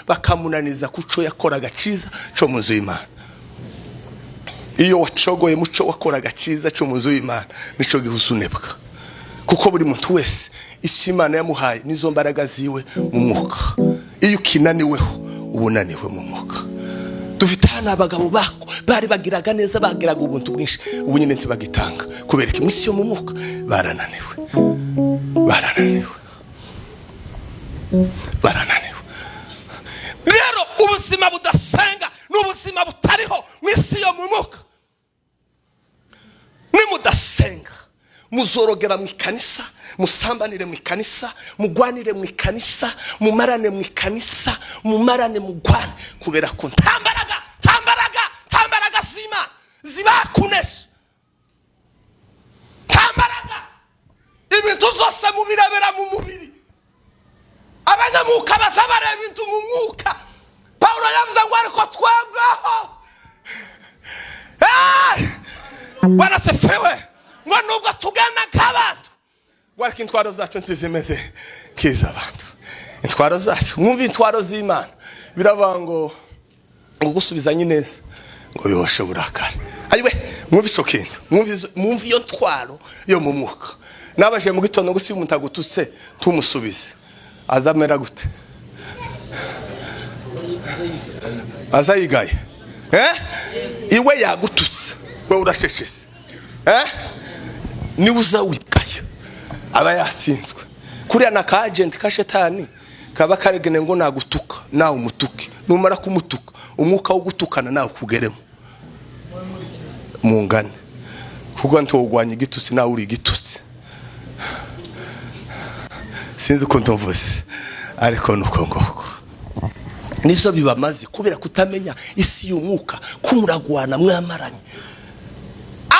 bakamunaniza kuco yakoraga ciza cyo muzu y'Imana. Iyo wacogoye muco wakoraga ciza cyo muzu y'Imana nico gihuzunebwa, kuko buri muntu wese Imana yamuhaye nizo mbaraga ziwe mu mwuka. Iyo ukinaniweho ubunaniwe mu mwuka. Dufite hana abagabo bako bari bagiraga neza, bagiraga ubuntu bwinshi, ubu nyine ntibagitanga kubera iki misi yo mu mwuka barananiwe. Rero ubuzima budasenga n'ubuzima butariho misi yo mu mwuka. Nimudasenga muzorogera mu kanisa, musambanire mu kanisa, mugwanire mu kanisa, mumarane mu kanisa, mumarane mugwane, kubera ko ntambaraga zima zibakunesha. Ntambaraga ibintu zose mubirabera mu mubiri. Abanyamuka bazabara ibintu mu mwuka. Paulo yavuze ngo ariko twebweho bwana sefewe ngo nubwo tugana nk'abantu wariko intwaro zacu nzizimeze kiza abantu. Intwaro zacu mwumva intwaro z'Imana biravuga ngo gusubizanye neza ngo yoshe burakara. Ayiwe mwumva ico kintu, mwumva iyo ntwaro yo mu mwuka. Nabaje mu gitondo gusi umuntu agututse tumusubize azamera gute? Azayigaye iwe yagututse we urasheshese ni uzawikaya aba yasinzwe kuriya na ka agent ka shetani kaba karegene ngo nagutuka nawe umutuke, numara kumutuka umwuka wo gutukana nawe kugeremo mungane, kuko ntogwanye igitutsi nawe uri igitutsi. Sinzi ko ndumvise ariko nuko ngoko nivyo bibamaze kubera kutamenya isi y'umwuka kumuragwana mwamaranye.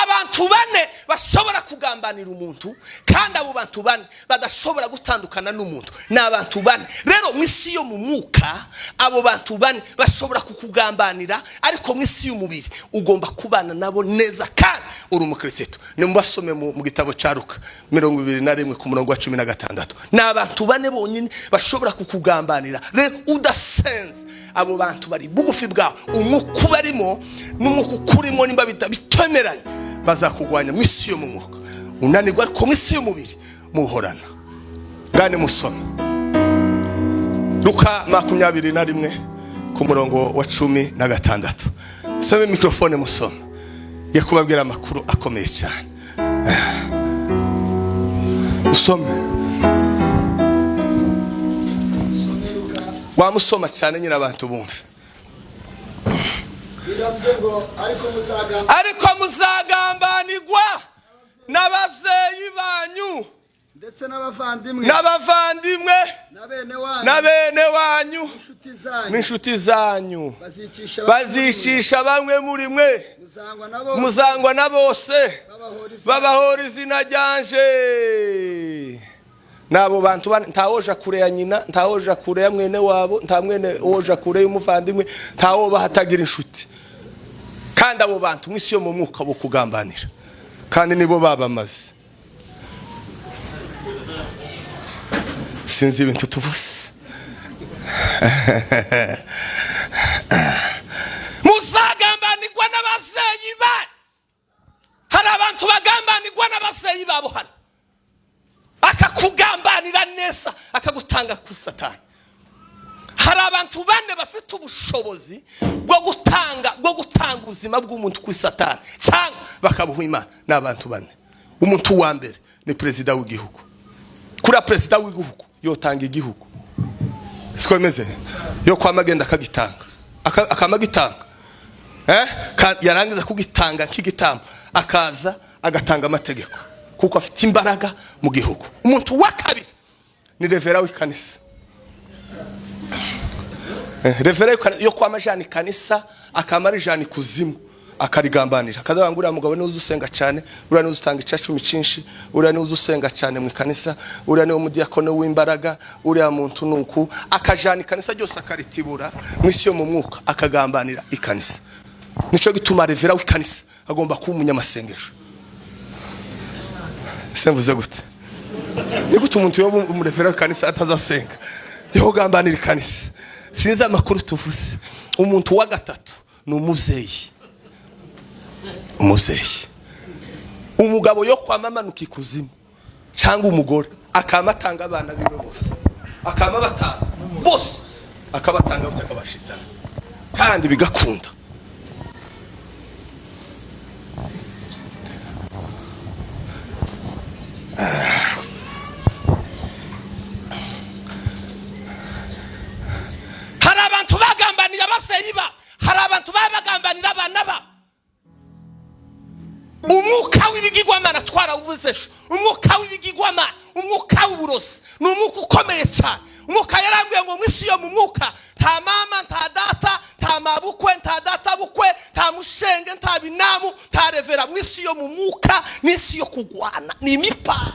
Abantu bane bashobora kugambanira umuntu kandi abo bantu bane badashobora gutandukana n'umuntu n'abantu bane. Rero mwisi yo mu mwuka abo bantu bane bashobora kukugambanira, ariko mwisi y'umubiri ugomba kubana nabo neza kandi uri umukristo. Nimubasome mu gitabo cya Luka 21 ku murongo wa 16. N'abantu bane bonyine bashobora kukugambanira. Rero udasenze abo bantu bari bugufi bwawe, umwuka barimo n'umwuka ukurimo nimba bitemeranye bazakugwanya mwisi yo mu mwuka. Unanirwa ariko mwisi y'umubiri muhorana. Ngane musome Luka 21 ku murongo wa 16. Some mikrofone musome yakubabwira amakuru akomeye cyane. Usome wamusoma cyane nyina abantu bumve. Ariko muzagambanirwa n'abavyeyi banyu ndetse n'abavandimwe na bene wanyu n'inshuti zanyu bazicisha bamwe muri mwe, muzangwa na bose babahora izina ryanje. Nabo bantu ntawoja kure ya nyina, ntawoja kure ya mwene wabo, nta mwene woja kure y'umuvandimwe, ntawo bahatagira inshuti. Kandi abo bantu mwisi yo mu mwuka bo kugambanira kandi nibo babamaze. Sinzi ibintu tuvuze. Muzagambanirwa n'abavyeyi banyu. Hari abantu bagambanirwa n'abavyeyi babo hano, akakugambanira neza akagutanga ku Satani. Hari abantu bane bafite ubushobozi bwo gutanga ubuzima bw'umuntu ku Satani cyangwa bakabuha Imana. N'abantu bane. Umuntu wa mbere ni perezida w'igihugu. Kuri perezida w'igihugu yotanga igihugu sikomeze yo kwamagenda akagitanga akamagitanga yarangiza kugitanga nk'igitambo akaza agatanga amategeko kuko afite imbaraga mu gihugu. Umuntu wa kabiri ni revera w'ikanisa. Revera yo kwamajana kanisa akamara ijana kuzimu akarigambanira kaza ngura mugabo ni uzusenga cyane, ura ni uzutanga icacumi cinshi, ura ni uzusenga cyane mu kanisa, ura ni umudiakono w'imbaraga, ura muntu nuku akajana kanisa cyose akaritibura mwisi yo mu mwuka akagambanira ikanisa. Nico gituma revera w'ikanisa agomba kuba umunyamasengesho. Semvuze gute? Ni gute umuntu yo umurevera w'ikanisa atazasenga? yogambanira ikanisa. Sinzi amakuru tuvuze. Umuntu wa gatatu ni umuvyeyi. Umuvyeyi. Umugabo yo kwamamanuka ikuzimu cyangwa umugore akamatanga abana biwe bose. Akamabatanga bose. Akabatanga ukakabashitana. Kandi bigakunda. Hari abantu bagambanira abavyeyi ba, hari abantu bagambanira abana ba. Umwuka w'ibigirwamana twarawuvuzesho, umwuka w'ibigirwamana, umwuka w'uburozi, ni umwuka ukomeye cyane. Umwuka yarambwiye ngo mwisi yo mu mwuka nta mama, nta data, nta mabukwe, nta data bukwe, nta mushenge, nta binamu, nta revera. Mwisi yo mu mwuka n'isi yo kugwana, ni imipanga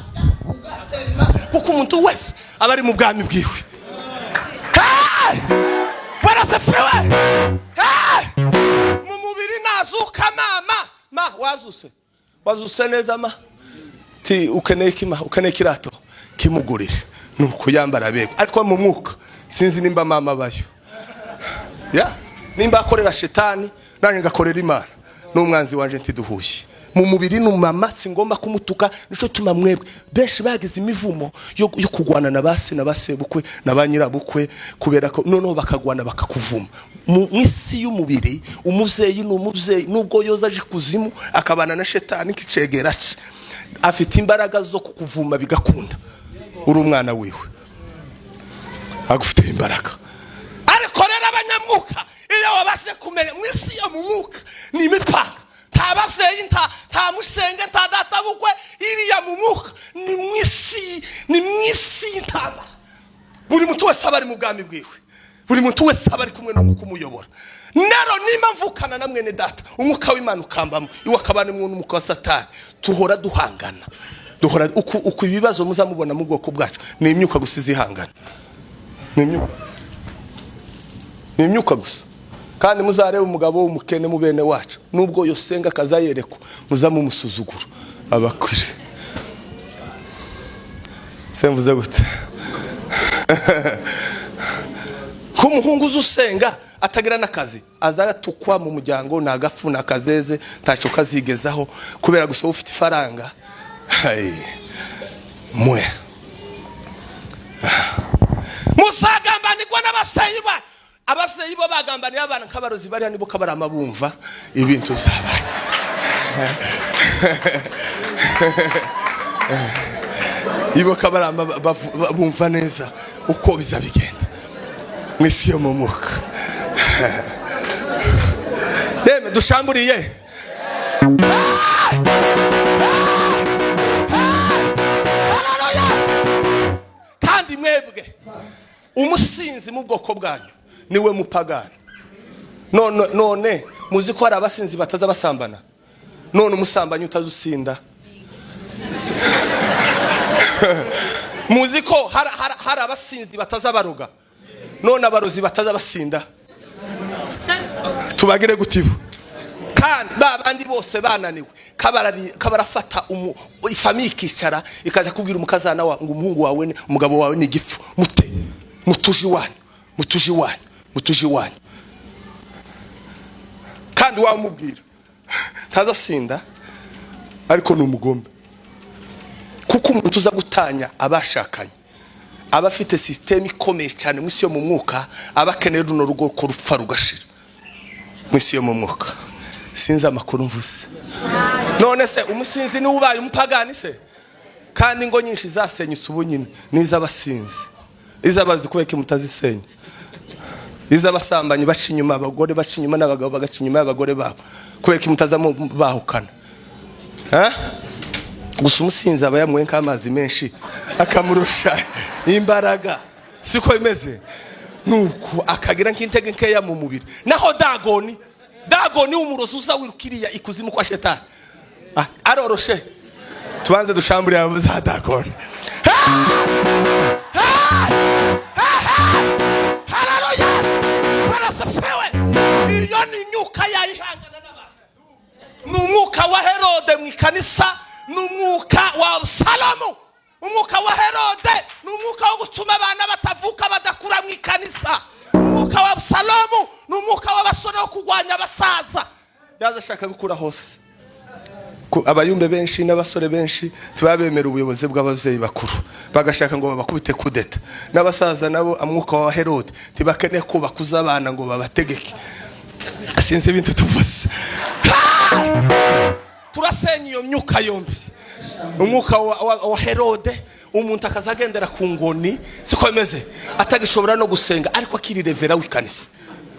kuko umuntu wese aba ari mu bwami bwiwe. Barasefewe mu mubiri nazuka ma wazuse neza ma ti ukeneye kima, ukeneye kirato kimugurire nuko yambara bego. Ariko mu mwuka sinzi nimba mama bayo nimba akorera shetani nanye ngakorera Imana n'umwanzi wanje ntiduhuye. Mu mubiri n'umama singomba kumutuka. Nico tuma mwebwe benshi bagize imivumo yo kugwana na base na basebukwe na banyirabukwe kubera ko noneho bakagwana bakakuvuma. Mu isi y'umubiri umuvyeyi n'umuvyeyi nubwo yoza aje kuzimu akabana na shetani kicegera cye afite imbaraga zo kukuvuma bigakunda. Uri umwana wiwe agufite imbaraga. Ariko rero abanyamwuka iyo wabase kumenya mu isi yo mu mwuka ni imipanga. Nta bavyeyi, nta musenge, nta data bukwe. Iriya mu mwuka ni mwisi ntaba. Buri muntu wese aba ari mu bwami bwiwe. Buri muntu wese aba ari kumwe no kumuyobora. Nero nimba mvukana na mwene data umwuka w'Imana ukambamo iwe akabane mu n'umwuka wa Satani. Tuhora duhangana. Duhora uko ibibazo muzamubona mu bwoko bwacu ni imyuka gusiza ihangana. Ni imyuka gusa. Kandi muzarebe umugabo w'umukene mu bene wacu nubwo yosenga kazayereko muzamumusuzugura abakwire. Semvuze gute? Kumuhungu uzusenga atagira nakazi azatukwa mu muryango nagafu nakazeze ntaco kazigezaho kubera gusa ufite ifaranga. Mwe musagambanirwa n'abavyeyi ba. Abavyeyi bo bagambaniye abana nk'abarozi bari hano buka barama bumva ibintu byabaye. Ibo kabarama bumva neza uko bizabigenda mwisi yo mu mwuka. Deme dushamburiye. Kandi mwebwe umusinzi mu bwoko bwanyu niwe mupagani. None muzi ko hari abasinzi bataza basambana. None umusambanyi utazusinda. Muzi ko hari abasinzi bataza baruga. None abarozi bataza basinda. Tubagire gutibo. Kandi babandi bose bananiwe kabarafata ifamiye ikicara ikaja kubwira umukazana wa ngo umuhungu wawe umugabo wawe ni gifu mutuji wanyu. Kandi wamubwira ntazasinda ariko n'umugombe. Kuko umuntu uza gutanya abashakanye abafite system ikomeye cyane mwisi yo mu mwuka abakeneye runo rugo ko rupfa rugashira mwisi yo mu mwuka. Sinza amakuru mvuze. None se umusinzi ni ubaye umupagani se? Kandi ingo nyinshi zasenyutse ubunyine niza abasinzi. Izabazi kubeka mutazisenya. Izabasambanye baca inyuma abagore baca inyuma n'abagabo bagaca inyuma y'abagore babo kubeka mutazamo bahukana. Gusa umusinzi aba yamwe nk'amazi menshi akamurusha imbaraga. Siko imeze. Nuko akagira nk'intege nkeya mu mubiri. Naho Dagoni umurozi uza wirukiriya ikuzimu kwa shetani. Aroroshe. Tubanze dushamburiye abo za Dagoni. Haleluya. Barasafewe. Iyo ni imyuka yayihangana n'abantu. N'umwuka wa Herode mu ikanisa, n'umwuka wa Salomo umwuka wa Herode n'umwuka wo gutuma abana batavuka badakura mu ikanisa. Umwuka wa Absalomu n'umwuka w'abasore wo kugwanya abasaza. Yaza ashaka gukura hose. Abayumbe benshi n'abasore benshi tubabemera ubuyobozi bw'abavyeyi bakuru bagashaka ngo babakubite kudeta. N'abasaza nabo amwuka wa Herode tibakene ko bakuza abana ngo babategeke. Sinzi ibintu tuvuze. Turasenya iyo myuka yombi. Umwuka wa Herode umuntu akazagendera ku ngoni siko bimeze atagishobora no gusenga ariko akiri revera w'ikanisa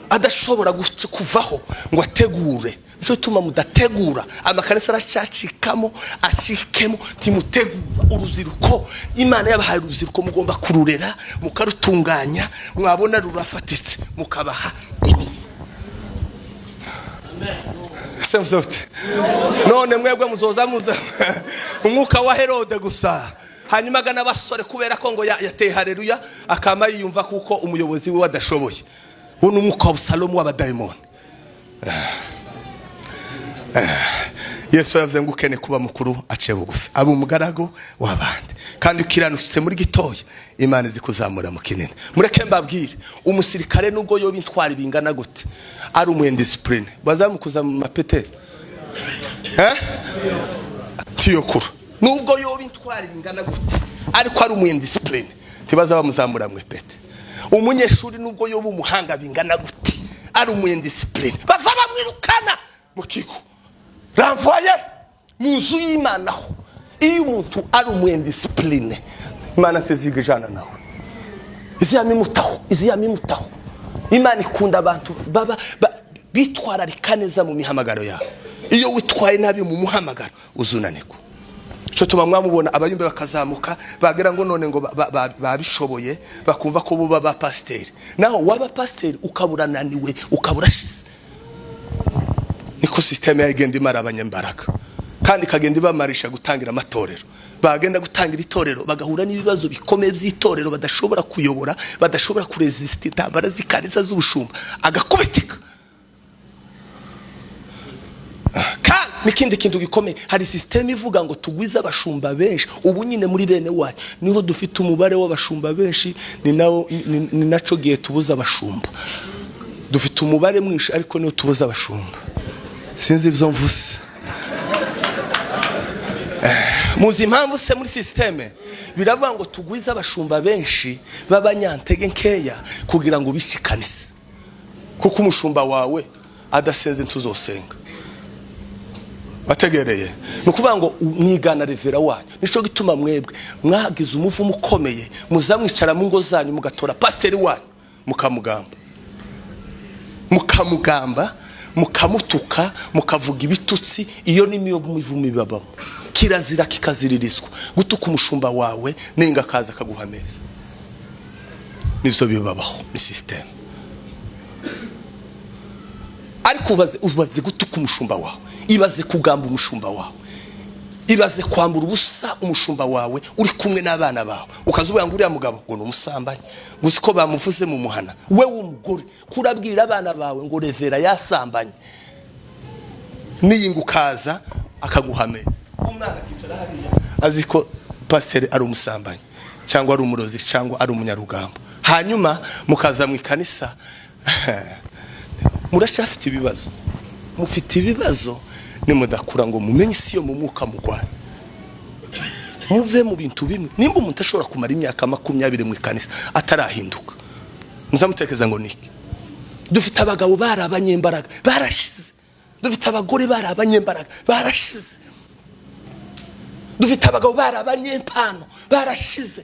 adashobora kuvaho ngo ategure. Nico tuma mudategura amakanisa aracacikamo acikemo timutegura uruziruko. Imana yabahaye uruziruko mugomba kururera mukarutunganya mwabona rurafatitse mukabaha Semzote none mwebwe muzoza muza umwuka wa Herode gusa hanyuma gana basore kubera ko ngo yateye haleluya akama yiyumva kuko umuyobozi we wadashoboye. Uno umwuka wa Absalomu w'abadayimoni. Yesu yavuze ngo ukene kuba mukuru ace bugufi aba umugarago w'abandi kandi ukiranutse muri gitoya Imana zikuzamura mu kinene. Mureke mbabwire umusirikare nubwo yo bintwara bingana gute ari umwendiscipline bazamukuza mu mapete tiyokuru nubwo yo bintwara bingana gute ariko ari umwendiscipline tibaza bamuzamura mu pete. Umunyeshuri nubwo yo bumuhanga bingana gute ari umwendiscipline bazaba mwirukana mu kigo ramvoye muzu y'Imana ho. Iyo umuntu ari umwendiscipline Imana nseziga jana nawe iziyamimutaho. Imana ikunda abantu baba bitwara rikaneza mu mihamagaro yawe. Iyo witwaye nabi mu muhamagaro uzunaniko. Cyo tuma mwamubona abayumbe bakazamuka bagera ngo none ngo babishoboye bakumva ko bo baba pasteur. Naho waba pasteur ukaburananiwe ukaburashize. Niko system yagenda imara abanyembaraga kandi kagenda ibamarisha gutangira amatorero. Bagenda gutangira itorero bagahura n'ibibazo bikomeye by'itorero badashobora kuyobora badashobora kuresista intambara zikariza z'ubushumba agakubitika. Kandi nikindi kintu gikomeye hari system ivuga ngo tugwiza abashumba benshi. Ubu nyine muri bene wacu niho dufite umubare w'abashumba benshi ni naco giye tubuza abashumba. Dufite umubare mwinshi ariko niho tubuza abashumba. Sinzi ibyo mvuze. Muzi impamvu se muri systeme biravuga ngo tugwiza abashumba benshi babanyantege nkeya kugira ngo bishikanise kuko umushumba wawe adasenze ntuzosenga. Bategereye nukuvuga ngo mwigana revera wanyu. Nico gituma mwebwe mwagize umuvumo ukomeye muzamwicara mu ngo zanyu mugatora pasteur wanyu mukamugamba mukamutuka mukavuga ibitutsi. Iyo ni miyo muvumo bibabamo kirazira kikaziririzwa gutuka umushumba wawe nenga kaza kaguhameza. Nivyo bibabaho ni system. Ariko ubaze gutuka umushumba wawe ibaze kugamba umushumba wawe ibaze kwambura ubusa umushumba wawe uri kumwe n'abana bawe ukazubuya ngo uriya mugabo ngo n'umusambanyi gusa ko bamuvuze mu muhana we w'umugore kurabwira abana bawe ngo revera yasambanye niyingukaza akaguhame. Umwana kicara hariya aziko pasteur ari umusambanyi cyangwa ari umurozi cyangwa ari umunyarugambo hanyuma mukaza mu ikanisa murashafite ibibazo mufite ibibazo nimudakura ngo mumenye isi yo mu mwuka mugwana muve mu bintu bimwe. Nimba umuntu ashobora kumara imyaka 20 mu ikanisa atarahinduka muzamutekeza ngo niki. Dufite abagabo barabanyembaraga barashize. Dufite abagore barabanyembaraga barashize. Dufite abagabo barabanyempano barashize.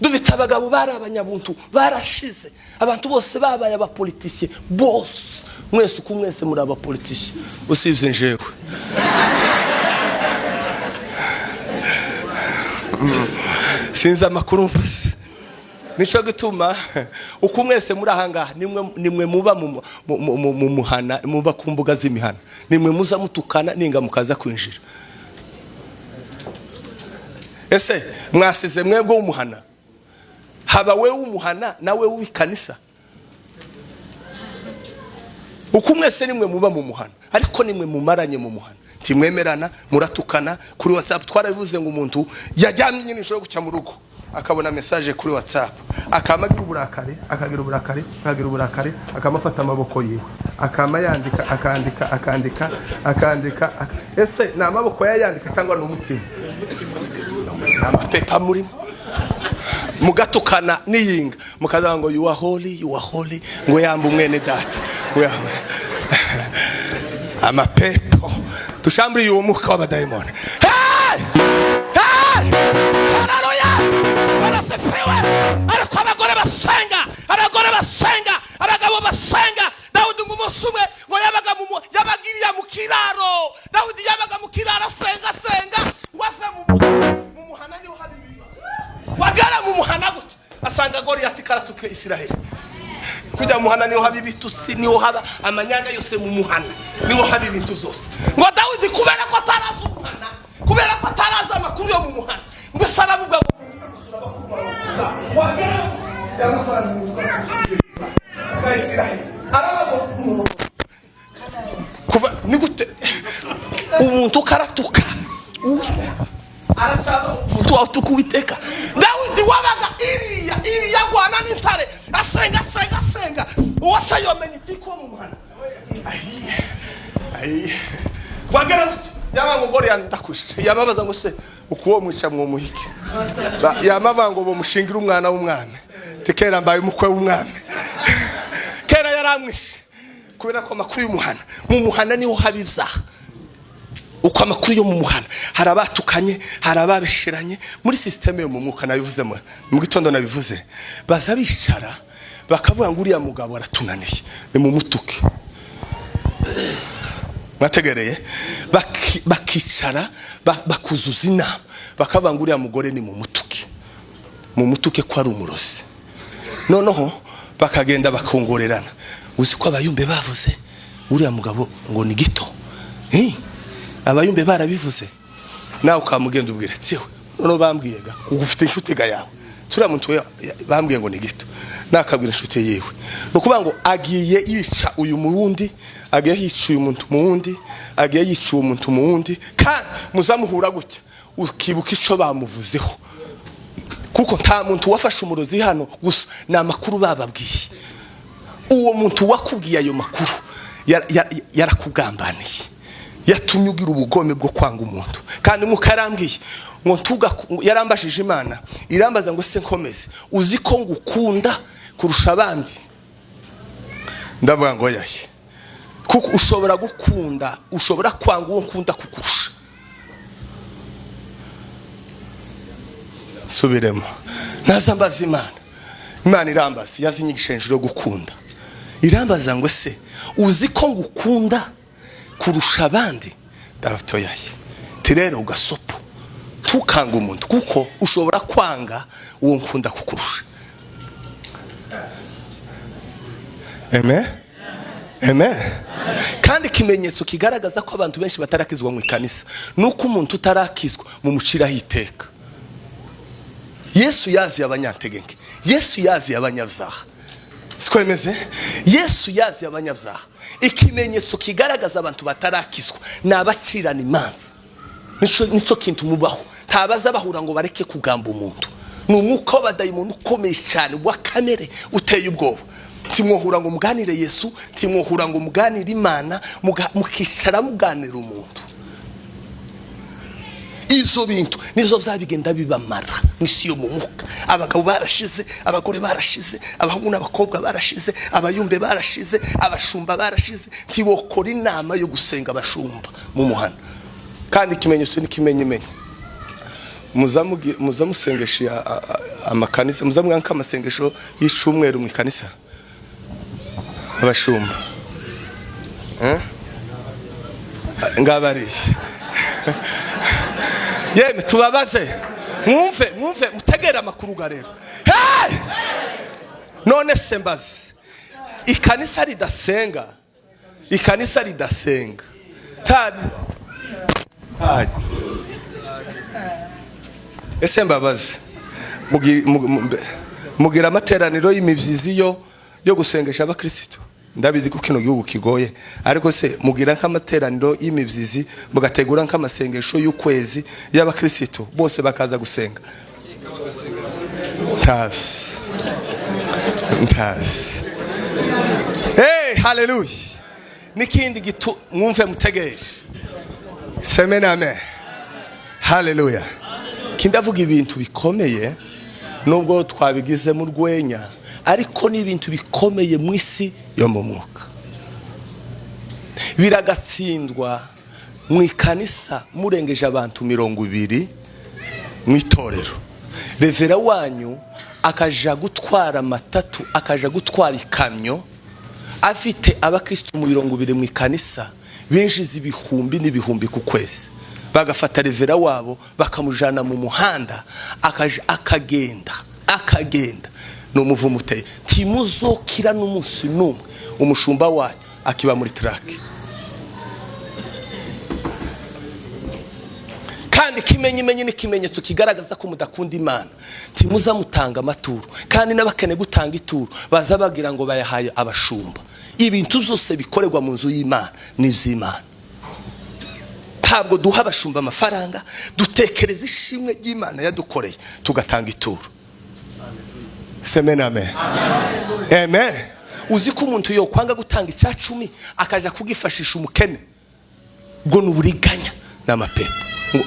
Dufite abagabo barabanyabuntu barashize. Abantu bose babaye abapoliticiens bose mwese uko mwese muri abapoliticiens usibye njewe. Sinza makuru mvuze. Nico gituma uko mwese muri ahangaha nimwe muba mu muhana muba ku mbuga z'imihana nimwe muza mutukana ninga mukaza kwinjira. Ese mwasize mwebwe w'umuhana haba we w'umuhana nawe w'ikanisa uko mwese nimwe muba mu muhana ariko nimwe mumaranye mu muhana timwemerana muratukana kuri WhatsApp. Twarabivuze ngo umuntu yajyamye nyine nshobora gucya mu rugo akabona message kuri WhatsApp akamagira uburakare akamafata amaboko yiwe akama akandika ese na amaboko yayandika cyangwa no mutima amapepa muri mugatukana niyinga mukaza ngo you are holy ngo yamba umwene data amapepo tushamburi y'umuka w'abadayimoni. Haleluya barasefewe ariko abagore basenga abagabo basenga. Dawudi ng'umusumwe ngo yabagiriye mu kiraro. Dawudi yabaga mu kiraro senga ngo ase mu muhana niho habibi wagara mu muhana gute asanga Goliath karatuke Isiraheli kujya mu muhana niho habibi tusi niho haba amanyanga yose mu muhana niho habibi ibintu zose. Ngo Dawudi kubera ko ataraza umuhana kubera ko ataraza amakuru yo mu muhana ngo salamu bwa wagara yamusanga ka Isiraheli kuva nigute umuntu karatuka arasaba umuntu atukuwiteka. Dawudi wabaga iriya gwana n'intare asenga uwase yomenye itiko mu muhana wagera yabango gore yandakushe yamabaza ngo se ukuwo mwica mwo muhike yamava ngo bo mushingira umwana w'umwami tekera mbaye umukwe w'umwami kera yaramwishe kubera ko makuru y'umuhana mu muhana niho habibza uko amakuru yo mu muhana harabatukanye harababeshiranye muri systeme yo mu mwuka nabivuze mu gitondo nabivuze baza bicara bakavuga ngo uriya mugabo aratunaniye ni mu mutuke bategereye bakicara bakuzuza inama bakavuga ngo uriya mugore ni mu mutuke ko ari umurozi. Noneho bakagenda bakongorerana uzi ko abayumbe bavuze uriya mugabo ngo ni gito abayumbe barabivuze nawe ukamugenda ubwira tsewe none bambwiyega ugufite inshuti ga yawe turiya muntu bambwiye ngo ni gito nakabwira inshuti yewe no kuvuga ngo agiye yica uyu murundi agiye yica uyu muntu muwundi agiye yica uwo muntu muwundi kandi muzamuhura gutya ukibuka ico bamuvuzeho kuko nta muntu wafashe umurozi hano gusa na makuru bababwiye. Uwo muntu wakubwiye ayo makuru yarakugambaniye yatumye ugira ubugome bwo kwanga umuntu kandi mukarambwiye ngo ntuga yarambashije Imana irambaza ngo se nkomeze uzi ko ngukunda kurusha abandi. Ndavuga ngo yahe kuko ushobora gukunda ushobora kwanga uwo nkunda kukurusha. Subiremo nazambaza Imana irambaza yazinyigishenje yo gukunda irambaza ngo se uzi ko ngukunda kurusha abandi. Dafto yaye tirero ugasopo tukanga umuntu kuko ushobora kwanga uwo nkunda kukurusha. Amen. Kandi kimenyetso kigaragaza ko abantu benshi batarakizwa mu ikanisa nuko umuntu utarakizwa mu mucira hiteka. Yesu yazi abanyantegeke, Yesu yazi abanyabyaha. Siko bimeze? Yesu yazi abanyabyaha. Ikimenyetso kigaragaza abantu batarakizwa nabacirana imanza. Nico kintu mubaho. Ntabaza bahura ngo bareke kugamba umuntu. Ni umwuka w'abadayimoni ukomeye cyane wa kamere uteye ubwoba. Timwohura ngo muganire Yesu, timwohura ngo muganire Imana, mukicara muganira umuntu. Izo bintu nizo zabigenda bibamara mwisi yo mu mwuka. Abagabo barashize, abagore barashize, abahungu n'abakobwa barashize, abayumbe barashize, abashumba barashize. Kibokora inama yo gusenga abashumba mu muhana. Kandi ikimenyetso ni kimenyemenye. Muzamusengesha amakanisa, muzamwanka amasengesho y'icumweru mu kanisa abashumba. Ngabari yeme tubabaze mwumve mutegera amakuru ga rero. None sembazi ikanisa ridasenga ese mbabazi mugira amateraniro y'imibyizi yo gusengesha abakristo ndabizi ko kino gihugu kigoye, ariko se mugira nk'amateraniro y'imibyizi mugategura nk'amasengesho y'ukwezi y'abakristo bose bakaza gusenga. Ntazi. Hey, hallelujah. Nikindi gitu mwumve mutegereje. Semena amen. Hallelujah. Kindavuga ibintu bikomeye nubwo twabigize mu rwenya, ariko ni ibintu bikomeye mu isi yo mu mwuka. Biragatsindwa mu ikanisa murengeje abantu 200 mu itorero. Revera wanyu akaja gutwara matatu, akaja gutwara ikamyo, afite abakristo mu 200 mu ikanisa, binjiza ibihumbi n'ibihumbi ku kwezi. Bagafata revera wabo bakamujana mu muhanda, akagenda n'umuvumo uteye. Timuzokira n'umunsi numwe umushumba wanyu akiba muri track. Kandi kimenye n'ikimenyetso kigaragaza ko mudakunda Imana. Timuza mutanga amaturo, kandi n'abakene gutanga ituro baza bagira ngo bayahaye abashumba. Ibintu byose bikorerwa mu nzu y'Imana n'ivy'Imana. Ntabwo duha abashumba amafaranga, dutekereza ishimwe ry'Imana yadukoreye tugatanga ituro. Semena amen. Amen. Uzi ko umuntu yo kwanga gutanga icacumi akaja kugifashisha umukene, ngo nuburiganya n'amapepo,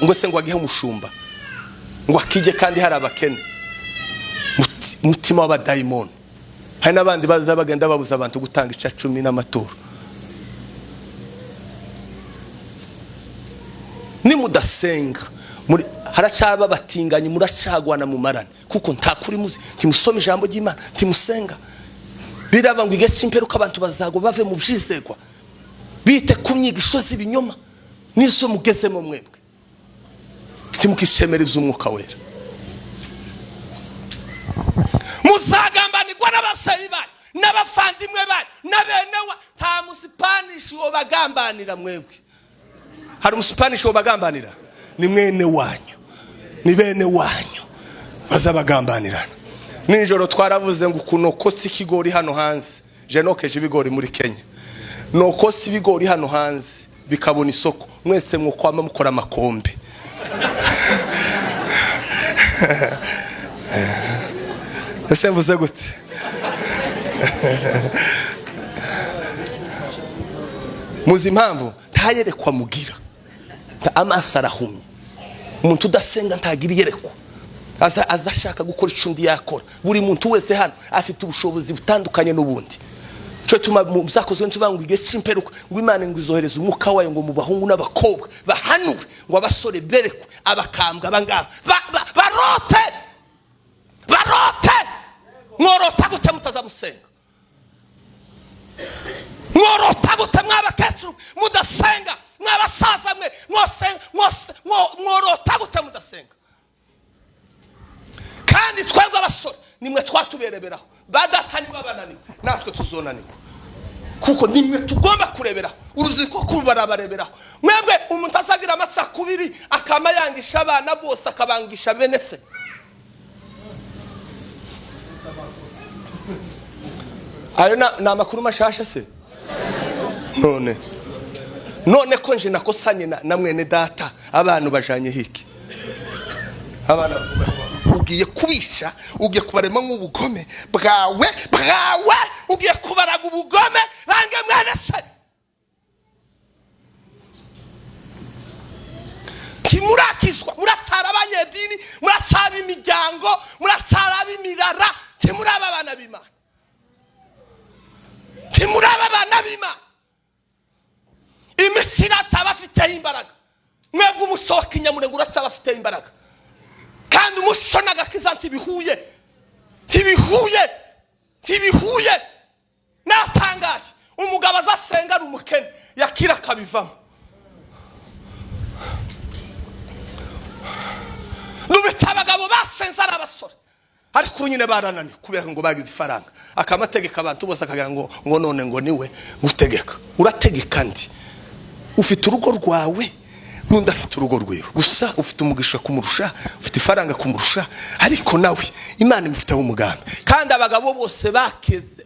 ngo se ngo agihe umushumba ngo akije kandi hari abakene. Mutima w'abadayimoni. Hari nabandi baza bagenda babuza abantu gutanga icacumi n'amaturo. Ni mudasenga muri haracaba batinganye, muracagwana mu marane kuko nta kuri muzi, timusoma ijambo ry'Imana, timusenga. Birava ngo igece imperuka abantu bazago bave mu byizegwa, bite kumyigisho z'ibinyoma nizo mugezemo mwebwe, timukishemera iby'umwuka wera. Muzagambanirwa n'ababyeyi banyu n'abavandimwe banyu n'abenewa. Nta musipanishi wo bagambanira mwebwe. Hari umusipanishi wo bagambanira? Ni mwene wanyu, ni bene wanyu bazabagambanirana. Nijoro twaravuze ngo kunokotsa ikigori hano hanze. Je nokeje ibigori muri Kenya. Nokotsa ibigori hano hanze bikabona isoko, mwese mwokwama mukora amakombe. Ese mvuze gute? Muzi impamvu ntayerekwa mugira, amaso arahumye. Umuntu udasenga ntagira iyerekwa, azashaka gukora icundi yakora. Buri muntu wese hano afite ubushobozi butandukanye n'ubundi. Cyo tuma muzakozwe ntubanga igece imperuka ngo Imana ngo izohereza umwuka wayo ngo mu bahungu n'abakobwa bahanure, ngo abasore berekwe, abakambwa bangaba barote mworota gute mutazamusenga? Mworota gute mwabakecuru mudasenga? Mwabasaza mwe mworota gute mudasenga? Kandi twebwe abasore nimwe twatubereberaho, badata niba bananiwe natwe tuzonanirwa, kuko nimwe tugomba kureberaho. Uruziko kubarabareberaho mwebwe. Umuntu azagira amatsa kubiri akama yangisha abana bose akabangisha bene se. Ayo na makuru mashasha se. None ko nje nakosanye na mwene data abantu bajanye hiki. Abana ugiye kubisha, ugiye kubarema nk'ubugome bwawe, ugiye kubaraga ubugome bange mwene se. Timurakizwa, muratsara abanyedini, muratsara imiryango, muratsara abimirara, timuraba abana b'Imana. Timuraba abana b'Imana. Imisira tsaba afite imbaraga. Mwebwe umusohoka inyamurenge uratsaba afite imbaraga. Kandi umusona gakiza tibihuye. Natangaje umugabo azasenga ari umukene yakira kabivamo. Nubitsa abagabo basenza ari abasore, ariko nyine baranani kubera ngo bagize ifaranga. Akamategeka abantu bose akagira ngo none ngo niwe gutegeka. Urategeka ndi ufite urugo rwawe n'undi afite urugo rwiwe gusa ufite umugisha kumurusha, ufite ifaranga kumurusha, ariko nawe Imana imufiteho umugambi. Kandi abagabo bose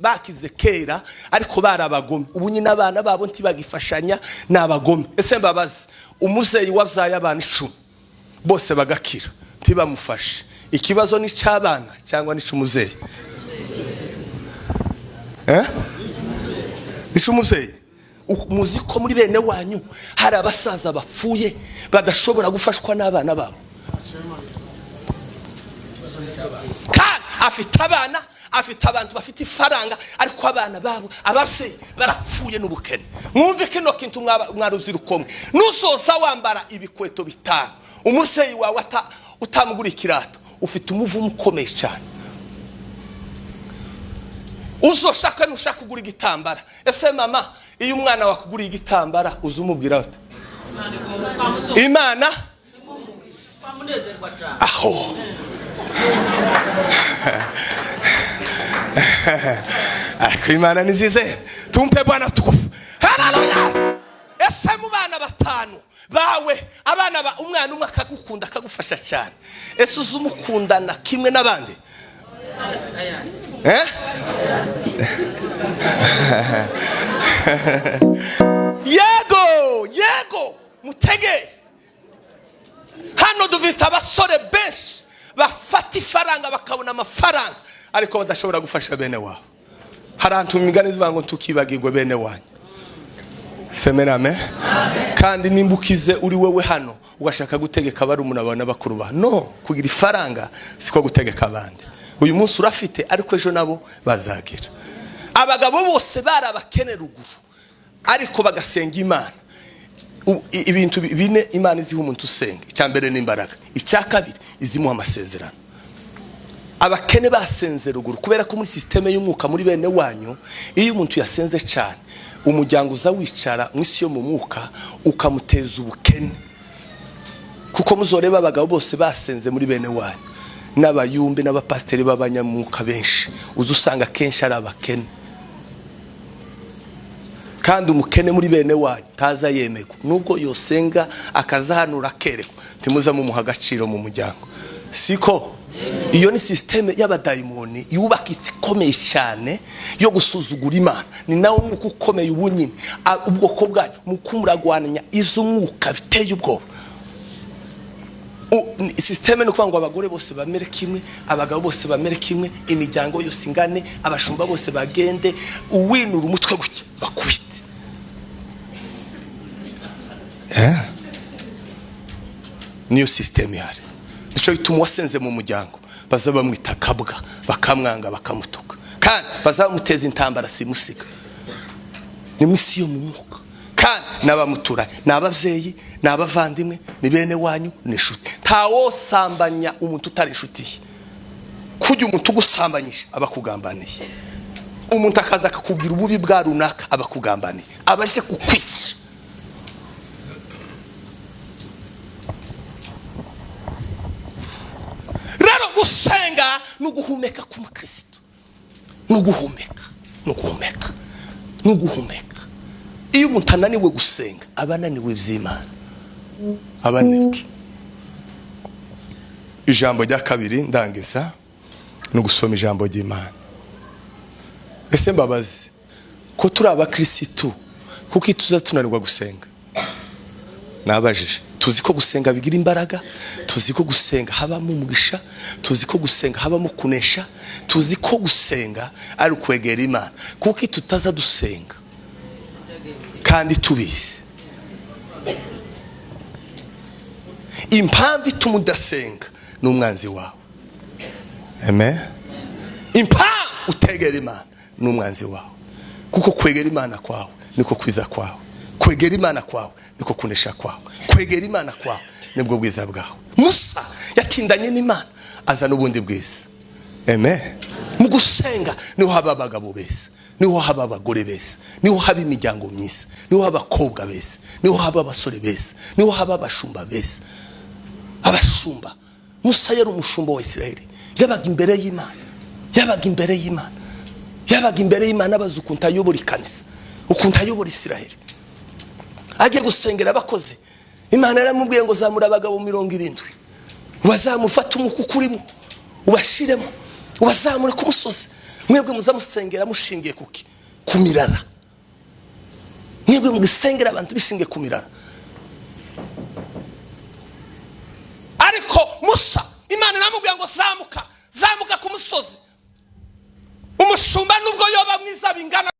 bakize kera ariko barabagome, ubu nyine abana babo ntibagifashanya n'abagome. Ese mbabazi, umuzeyi wabyaye abana 10 bose bagakira ntibamufashe, ikibazo ni cy'abana cyangwa ni cy'umuzeyi? Ni cy'umuzeyi. Muzi ko muri bene wanyu hari abasaza bapfuye badashobora gufashwa n'abana babo, kandi afite abana, afite abantu bafite ifaranga, ariko abana babo abavyeyi barapfuye n'ubukene. Mwumve kino kintu mwaruziriko mwe, nusoza wambara ibikweto 5, umuseyi wawe utamugura ikirato, ufite umuvumo ukomeye cyane. Uzoshaka nushaka kugura igitambara. Ese mama, iyo umwana wakuguriye igitambara uzumubwira ute? Imana pamunezerwa cyane. Aho ako Imana nizize, tumpe Bwana tukufu. Haleluya. Ese mu bana 5 bawe, abana umwana umwe akagukunda akagufasha cyane, ese uzumukundana kimwe n'abandi? Yego mutege. Hano dufite abasore benshi bafata ifaranga bakabona amafaranga ariko badashobora gufasha bene wabo. Harantu imigani zivuga ngo tukibagirwe bene wanyu. Semera amen. Kandi nimbukize uri wewe hano ugashaka gutegeka bari umuntu abana bakuru ba, no, kugira ifaranga siko gutegeka abandi. Uyu munsi urafite ariko ejo nabo bazagira. Abagabo bose barabakene ruguru ariko bagasenga Imana. Ibintu bine Imana iziha umuntu usenga. Icyambere n'imbaraga, icyakabiri izimuha amasezerano. Abakene basenze ruguru kubera ko muri systeme y'umwuka muri bene wanyu, iyo umuntu yasenze cyane umuryango uza wicara mwisi yo mu mwuka ukamuteza ubukene. Kuko muzoreba abagabo bose basenze muri bene wanyu, n'abayumbe n'abapasteri b'abanyamwuka benshi uzusanga kenshi ari abakene. Kandi umukene muri bene wanyu taza yemego, nubwo yosenga akazahanura kerekwa timuza mu muhagaciro mu muryango. Siko iyo ni systeme y'abadayimoni yubakitse ikomeye cyane yo gusuzugura Imana. Ni nawo mwuka ukomeye ubunyine ubwoko bwanyu mukumuragwananya iz'umwuka biteye ubwoba. Systeme no kwangwa abagore bose bamere kimwe, abagabo bose bamere kimwe, imiryango yose ingane, abashumba bose bagende, uwinura umutwe guke bakubite. Niyo systeme yari. Nico bituma wasenze mu muryango bazaba mwita kabwa, bakamwanga bakamutuka, kandi bazamuteza intambara simusiga. Ni misi yo mu mwuka. Kandi nabamutura n'abavyeyi n'abavandimwe ni bene wanyu n'ishuti. Ntawo sambanya umuntu utari inshuti. Kujya umuntu gusambanyisha abakugambaniye. Umuntu akaza akakubwira ububi bwa runaka abakugambaniye, abaje kukwica. Rero gusenga nuguhumeka ku Kristo. Nuguhumeka. Iyo umuntu ananiwe gusenga abananiwe iby'Imana, abanebwe. Ijambo rya kabiri ndangiza no gusoma ijambo ry'Imana. Ese mbabazi ko turi abakristo kuko ituza tunanirwa gusenga? Nabajije, tuzi ko gusenga bigira imbaraga, tuzi ko gusenga habamo umugisha, tuzi ko gusenga habamo kunesha, tuzi ko gusenga ari ukwegera Imana. Kuko tutaza dusenga kandi tubizi impamvu ituma udasenga n'umwanzi wawe. Amen. Impamvu utegera Imana n'umwanzi wawe, kuko kwegera Imana kwawe niko kwiza kwawe, kwegera Imana kwawe niko kunesha kwawe, kwegera Imana kwawe nibwo bwiza bwawe. Musa yatindanye n'Imana azana ubundi bwiza. Amen. Mu gusenga niho haba abagabo beza, niho haba abagore beza, niho haba imiryango myiza, niho haba abakobwa beza, niho haba abasore beza, niho haba abashumba beza. Abashumba, Musa yari umushumba wa Isiraheli, yabaga imbere y'Imana, abaza ukuntu ayobora ikanisa, ukuntu ayobora Isiraheli. Agiye gusengera abakozi Imana yaramubwiye ngo zamura abagabo 70 bazamufata umukuku urimo ubashiremo ubazamure ku musozi mwebwe muzamusengera mushingiye kuki ku mirara mwebwe mugisengera abantu bishingiye ku mirara ariko Musa Imana iramubwiye ngo zamuka ku musozi umushumba nubwo yoba mwiza bingana